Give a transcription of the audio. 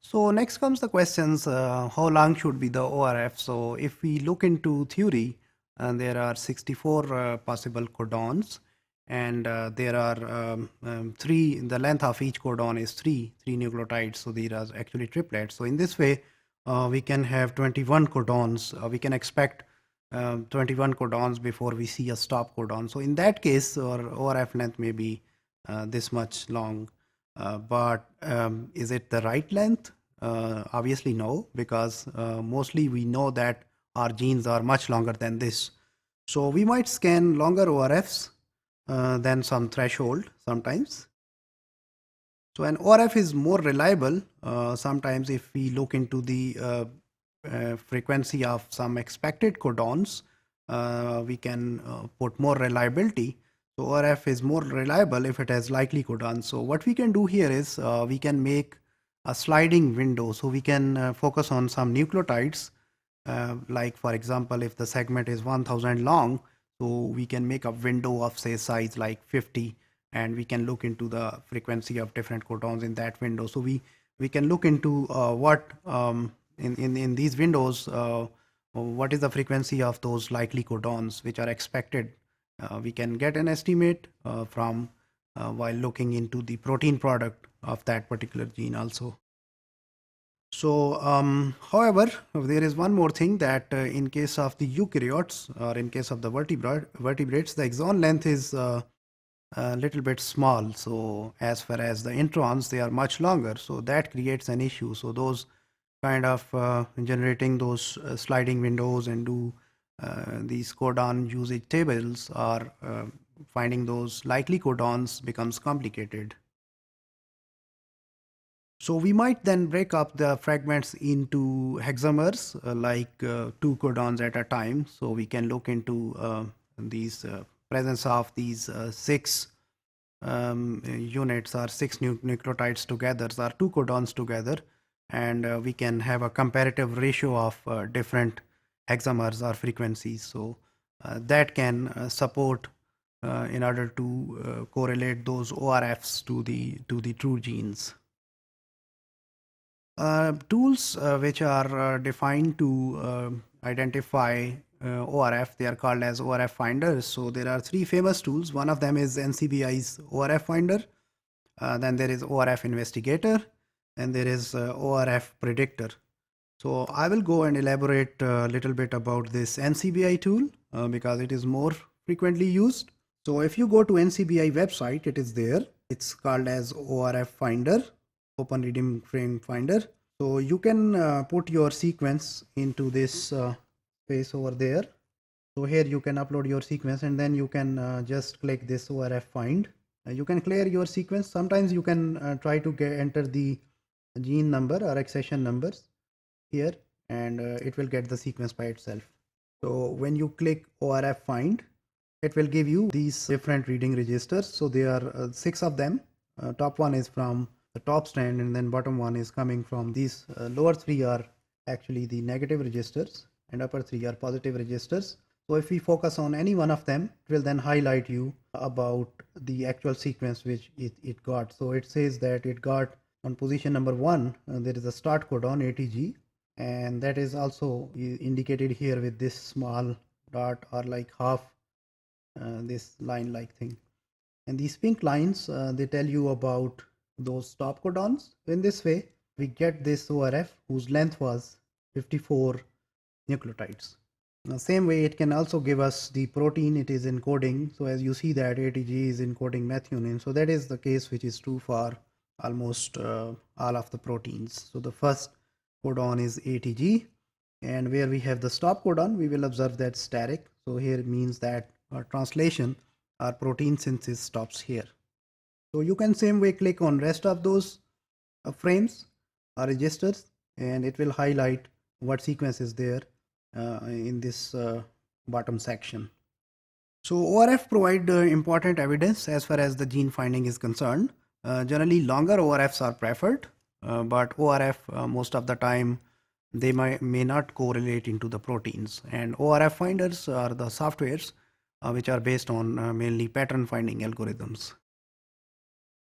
So next comes the questions, how long should be the ORF? So if we look into theory, there are 64 possible codons, and there are three, the length of each codon is three nucleotides. So these are actually triplets. So in this way, we can have 21 codons. We can expect 21 codons before we see a stop codon. So in that case, our ORF length may be this much long. But is it the right length? Obviously no, because mostly we know that our genes are much longer than this. So we might scan longer ORFs than some threshold sometimes. So an ORF is more reliable sometimes if we look into the frequency of some expected codons, we can put more reliability. So ORF is more reliable if it has likely codons. So what we can do here is we can make a sliding window. So we can focus on some nucleotides, like for example, if the segment is 1000 long, so we can make a window of say size like 50, and we can look into the frequency of different codons in that window. So we can look into what in these windows, what is the frequency of those likely codons which are expected. We can get an estimate from while looking into the protein product of that particular gene also. So, however, there is one more thing that in case of the eukaryotes or in case of the vertebrates, the exon length is a little bit small. So as far as the introns, they are much longer. So that creates an issue. So those kind of generating those sliding windows and do these codon usage tables or finding those likely codons becomes complicated. So we might then break up the fragments into hexamers, two codons at a time. So we can look into these presence of these six units or six nucleotides together, or two codons together, and we can have a comparative ratio of different hexamers or frequencies. So that can support in order to correlate those ORFs to the true genes. Tools which are defined to identify ORF, they are called as ORF Finders. So there are three famous tools. One of them is NCBI's ORF Finder. Then there is ORF Investigator, and there is ORF Predictor. So I will go and elaborate a little bit about this NCBI tool because it is more frequently used. So if you go to NCBI website, it is there. It's called as ORF Finder, Open Reading Frame Finder. So you can put your sequence into this space over there. So here you can upload your sequence, and then you can just click this ORF find. You can clear your sequence. Sometimes you can try to enter the gene number or accession numbers here, and it will get the sequence by itself. So when you click ORF find, it will give you these different reading registers. So there are 6 of them. Top one is from the top strand, and then bottom one is coming from these lower 3 are actually the negative registers, and upper 3 are positive registers. So if we focus on any one of them, it will then highlight you about the actual sequence which it got. So it says that it got on position number 1, there is a start codon ATG, and that is also indicated here with this small dot or like half this line like thing. And these pink lines, they tell you about those stop codons. In this way, we get this ORF whose length was 54 nucleotides. Now, same way, it can also give us the protein it is encoding. So as you see that ATG is encoding methionine. So that is the case which is true for almost all of the proteins. So the first codon is ATG, and where we have the stop codon, we will observe that static. So here it means that our translation, our protein synthesis stops here. So you can same way click on rest of those frames or registers, and it will highlight what sequence is there in this bottom section. So ORF provide important evidence as far as the gene finding is concerned. Generally longer ORFs are preferred, but ORF most of the time they may not correlate into the proteins, and ORF finders are the softwares which are based on mainly pattern finding algorithms.